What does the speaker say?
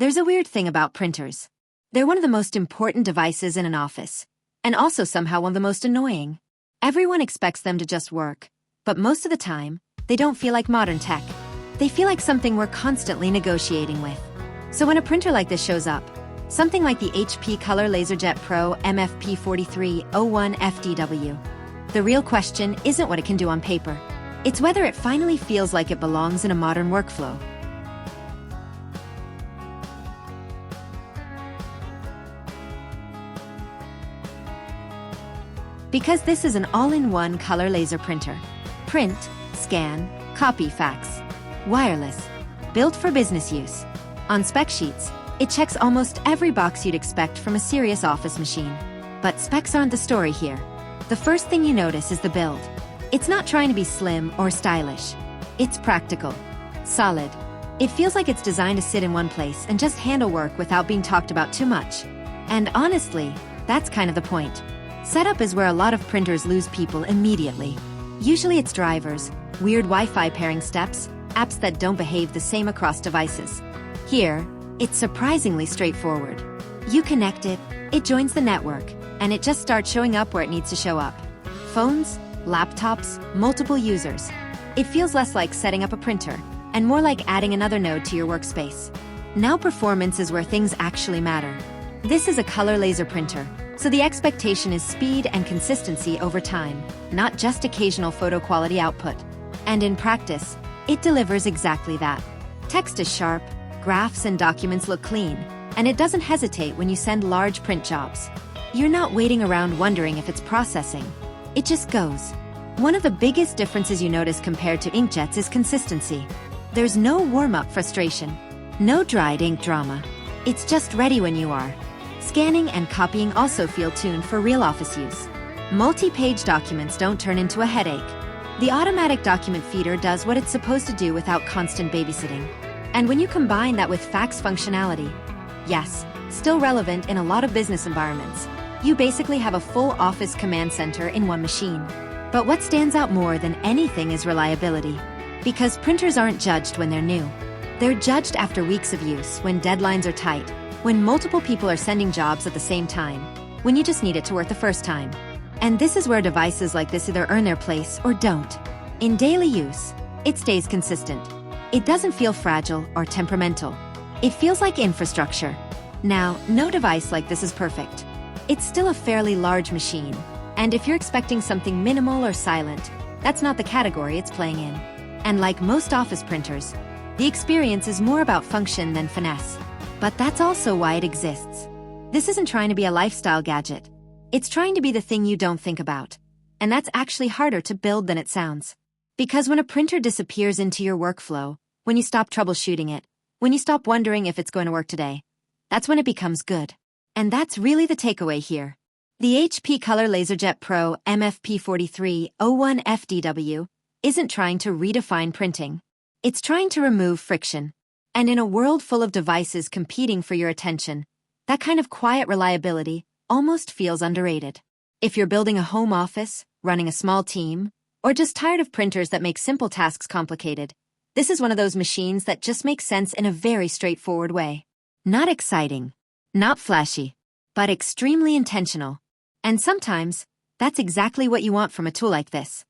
There's a weird thing about printers. They're one of the most important devices in an office, and also somehow one of the most annoying. Everyone expects them to just work, but most of the time, they don't feel like modern tech. They feel like something we're constantly negotiating with. So when a printer like this shows up, something like the HP Color LaserJet Pro MFP4301FDW, the real question isn't what it can do on paper. It's whether it finally feels like it belongs in a modern workflow. Because this is an all-in-one color laser printer. Print, scan, copy, fax. Wireless. Built for business use. On spec sheets, it checks almost every box you'd expect from a serious office machine. But specs aren't the story here. The first thing you notice is the build. It's not trying to be slim or stylish. It's practical. Solid. It feels like it's designed to sit in one place and just handle work without being talked about too much. And honestly, that's kind of the point. Setup is where a lot of printers lose people immediately. Usually it's drivers, weird Wi-Fi pairing steps, apps that don't behave the same across devices. Here, it's surprisingly straightforward. You connect it, it joins the network, and it just starts showing up where it needs to show up. Phones, laptops, multiple users. It feels less like setting up a printer, and more like adding another node to your workspace. Now performance is where things actually matter. This is a color laser printer, so the expectation is speed and consistency over time, not just occasional photo quality output. And in practice, it delivers exactly that. Text is sharp, graphs and documents look clean, and it doesn't hesitate when you send large print jobs. You're not waiting around wondering if it's processing. It just goes. One of the biggest differences you notice compared to inkjets is consistency. There's no warm-up frustration, no dried ink drama. It's just ready when you are. Scanning and copying also feel tuned for real office use. Multi-page documents don't turn into a headache. The automatic document feeder does what it's supposed to do without constant babysitting. And when you combine that with fax functionality, yes, still relevant in a lot of business environments, you basically have a full office command center in one machine. But what stands out more than anything is reliability. Because printers aren't judged when they're new. They're judged after weeks of use, when deadlines are tight, when multiple people are sending jobs at the same time, when you just need it to work the first time. And this is where devices like this either earn their place or don't. In daily use, it stays consistent. It doesn't feel fragile or temperamental. It feels like infrastructure. Now, no device like this is perfect. It's still a fairly large machine, and if you're expecting something minimal or silent, that's not the category it's playing in. And like most office printers, the experience is more about function than finesse. But that's also why it exists. This isn't trying to be a lifestyle gadget. It's trying to be the thing you don't think about. And that's actually harder to build than it sounds. Because when a printer disappears into your workflow, when you stop troubleshooting it, when you stop wondering if it's going to work today, that's when it becomes good. And that's really the takeaway here. The HP Color LaserJet Pro MFP4301FDW isn't trying to redefine printing. It's trying to remove friction. And in a world full of devices competing for your attention, that kind of quiet reliability almost feels underrated. If you're building a home office, running a small team, or just tired of printers that make simple tasks complicated, this is one of those machines that just makes sense in a very straightforward way. Not exciting, not flashy, but extremely intentional. And sometimes, that's exactly what you want from a tool like this.